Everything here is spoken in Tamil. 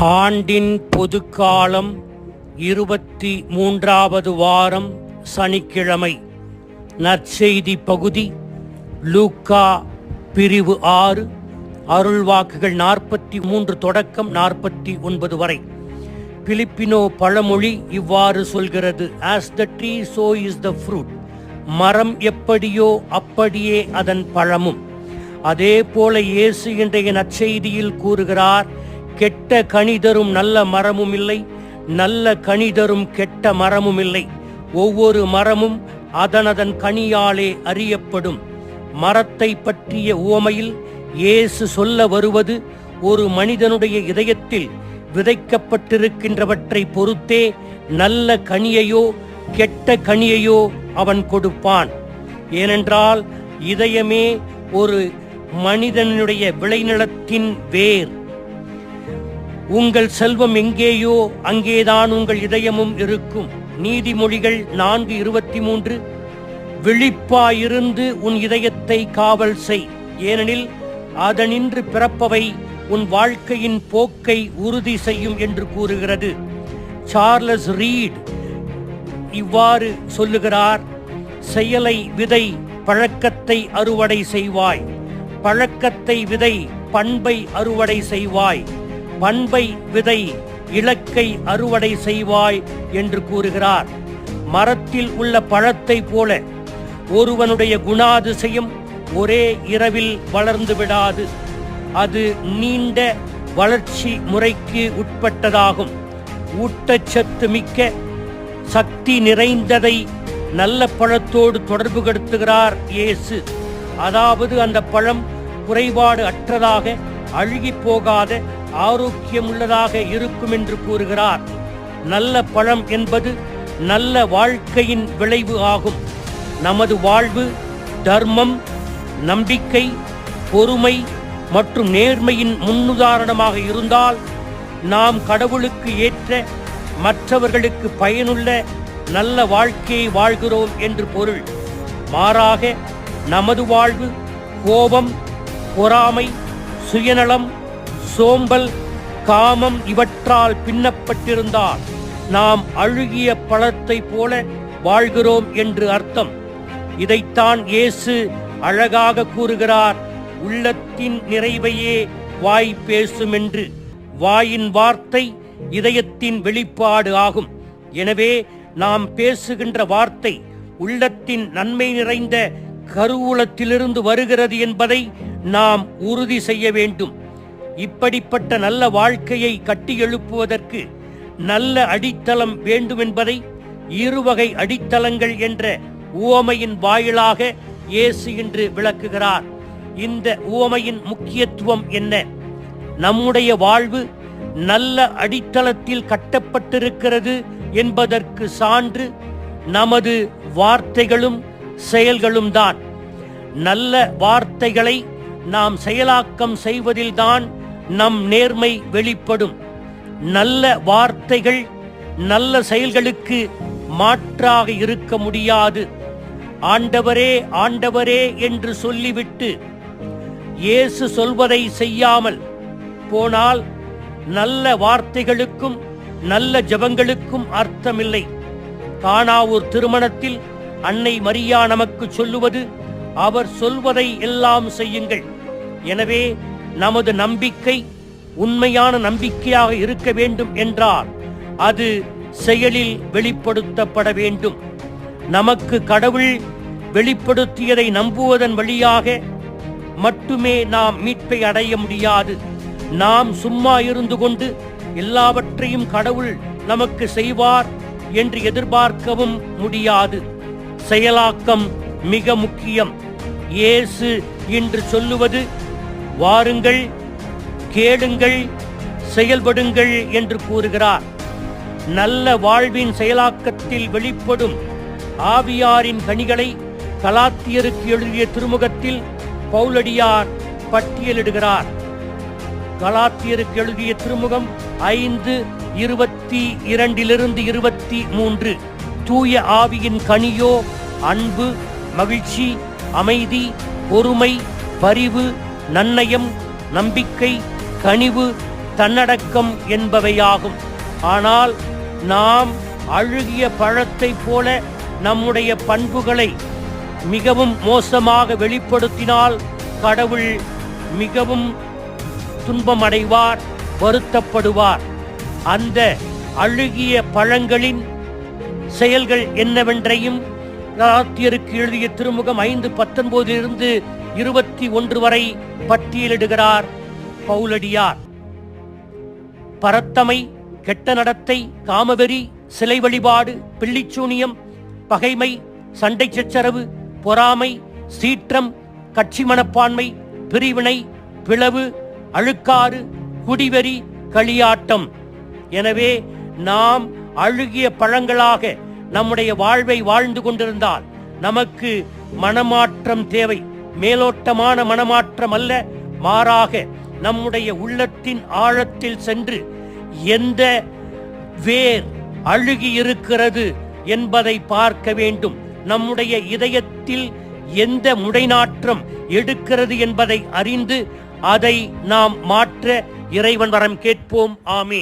ஆண்டின் பொதுக்காலம் 23வது வாரம் சனிக்கிழமை. நற்செய்தி பகுதி லூக்கா பிரிவு 6, அருள்வாக்குகள் 43 தொடக்கம் 49 வரை. பிலிப்பினோ பழமொழி இவ்வாறு சொல்கிறது: As the tree so is the fruit. மரம் எப்படியோ அப்படியே அதன் பழமும். அதே போல இயேசு இன்றைய நற்செய்தியில் கூறுகிறார், கெட்ட கனி தரும் நல்ல மரமும் இல்லை, நல்ல கனி தரும் கெட்ட மரமும் இல்லை. ஒவ்வொரு மரமும் அதனதன் கனியாலே அறியப்படும். மரத்தை பற்றிய உவமையில் இயேசு சொல்ல வருவது, ஒரு மனிதனுடைய இதயத்தில் விதைக்கப்பட்டிருக்கின்றவற்றை பொறுத்தே நல்ல கனியையோ கெட்ட கனியையோ அவன் கொடுப்பான். ஏனென்றால் இதயமே ஒரு மனிதனுடைய விளைநிலத்தின் வேர். உங்கள் செல்வம் எங்கேயோ அங்கேதான் உங்கள் இதயமும் இருக்கும். நீதிமொழிகள் 4:23. விழிப்பாயிருந்து உன் இதயத்தை காவல் செய், ஏனெனில் அதனின்று பிறப்பவை உன் வாழ்க்கையின் போக்கை உறுதி செய்யும் என்று கூறுகிறது. சார்லஸ் ரீட் இவ்வாறு சொல்லுகிறார்: செயலை விதை, பழக்கத்தை அறுவடை செய்வாய். பழக்கத்தை விதை, பண்பை அறுவடை செய்வாய். பண்பை விதை, இலக்கை அறுவடை செய்வாய் என்று கூறுகிறார். மரத்தில் உள்ள பழத்தை போல ஒருவனுடைய குணாதிசயம் ஒரே இரவில் வளர்ந்து விடாது. அது நீண்ட வளர்ச்சி முறைக்கு உட்பட்டதாகும். ஊட்டச்சத்து மிக்க, சக்தி நிறைந்ததை நல்ல பழத்தோடு தொடர்பு படுத்துகிறார் இயேசு. அதாவது அந்த பழம் குறைபாடு அற்றதாக, அழுகி போகாத, ஆரோக்கியமுள்ளதாக இருக்கும் என்று கூறுகிறார். நல்ல பழம் என்பது நல்ல வாழ்க்கையின் விளைவு ஆகும். நமது வாழ்வு தர்மம், நம்பிக்கை, பொறுமை மற்றும் நேர்மையின் முன்னுதாரணமாக இருந்தால் நாம் கடவுளுக்கு ஏற்ற, மற்றவர்களுக்கு பயனுள்ள நல்ல வாழ்க்கையை வாழ்கிறோம் என்று பொருள். மாறாக நமது வாழ்வு கோபம், பொறாமை, சுயநலம், சோம்பல், காமம் இவற்றால் பின்னப்பட்டிருந்தால் நாம் அழுகிய பழத்தை போல வாழ்கிறோம் என்று அர்த்தம். இதைத்தான் இயேசு அழகாக கூறுகிறார்: உள்ளத்தின் நிறைவையே வாய் பேசும் என்று. வாயின் வார்த்தை இதயத்தின் வெளிப்பாடு ஆகும். எனவே நாம் பேசுகின்ற வார்த்தை உள்ளத்தின் நன்மை நிறைந்த கருவூலத்திலிருந்து வருகிறது என்பதை நாம் உறுதி செய்ய வேண்டும். இப்படிப்பட்ட நல்ல வாழ்க்கையை கட்டி எழுப்புவதற்கு நல்ல அடித்தளம் வேண்டுமென்பதை இருவகை அடித்தளங்கள் என்ற உவமையின் வாயிலாக இயேசு இன்று விளக்குகிறார். இந்த உவமையின் முக்கியத்துவம் என்ன? நம்முடைய வாழ்வு நல்ல அடித்தளத்தில் கட்டப்பட்டிருக்கிறது என்பதற்கு சான்று நமது வார்த்தைகளும் செயல்களும் தான். நல்ல வார்த்தைகளை நாம் செயலாக்கம் செய்வதில்தான் நம் நேர்மை வெளிப்படும். நல்ல வார்த்தைகள் நல்ல செயல்களுக்கு மாற்றாக இருக்க முடியாது. ஆண்டவரே ஆண்டவரே என்று சொல்லிவிட்டு இயேசு சொல்வதை செய்யாமல் போனால் நல்ல வார்த்தைகளுக்கும் நல்ல ஜெபங்களுக்கும் அர்த்தமில்லை. கானாவூர் திருமணத்தில் அன்னை மரியா நமக்கு சொல்லுவது, அவர் சொல்வதை எல்லாம் செய்யுங்கள். எனவே நமது நம்பிக்கை உண்மையான நம்பிக்கையாக இருக்க வேண்டும் என்றால் அது செயலில் வெளிப்படுத்தப்பட வேண்டும். நமக்கு கடவுள் வெளிப்படுத்தியதை நம்புவதன் வழியாக மட்டுமே நாம் மீட்பை அடைய முடியாது. நாம் சும்மா இருந்து கொண்டு எல்லாவற்றையும் கடவுள் நமக்கு செய்வார் என்று எதிர்பார்க்கவும் முடியாது. செயலாக்கம் மிக முக்கியம். இயேசு இன்று சொல்லுவது, வாருங்கள், கேளுங்கள், செயல்படுங்கள் என்று கூறுகிறார். நல்ல வாழ்வின் செயலாக்கத்தில் வெளிப்படும் ஆவியாரின் கனிகளை கலாத்தியருக்கு எழுதிய திருமுகத்தில் பவுலடியார் பட்டியலிடுகிறார். கலாத்தியருக்கு எழுதிய திருமுகம் 5:22-23. தூய ஆவியின் கனியோ அன்பு, மகிழ்ச்சி, அமைதி, பொறுமை, பரிவு, நன்னயம், நம்பிக்கை, கனிவு, தன்னடக்கம் என்பவையாகும். ஆனால் நாம் அழுகிய பழத்தைப் போல நம்முடைய பண்புகளை மிகவும் மோசமாக வெளிப்படுத்தினால் கடவுள் மிகவும் துன்பமடைவார், வருத்தப்படுவார். அந்த அழுகிய பழங்களின் செயல்கள் என்னவென்றையும் கலாத்தியருக்கு எழுதிய திருமுகம் 5:19 21 வரை பட்டியலிடுகிறார் பவுலடியார். பரத்தமை, கெட்ட நடத்தை, காமவெறி, சிலை வழிபாடு, பிள்ளிச்சூனியம், பகைமை, சண்டை சச்சரவு, பொறாமை, சீற்றம், கட்சி மனப்பான்மை, பிரிவினை, பிளவு, அழுக்காறு, குடிவெறி, களியாட்டம். எனவே நாம் அழுகிய பழங்களாக நம்முடைய வாழ்வை வாழ்ந்து கொண்டிருந்தால் நமக்கு மனமாற்றம் தேவை. மேலோட்டமான மனமாற்றம் அல்ல, மாறாக நம்முடைய உள்ளத்தின் ஆழத்தில் சென்று எந்த வேர் அழுகி இருக்கிறது என்பதை பார்க்க வேண்டும். நம்முடைய இதயத்தில் எந்த முடைநாற்றம் எடுக்கிறது என்பதை அறிந்து அதை நாம் மாற்ற இறைவன் வரம் கேட்போம். ஆமீன்.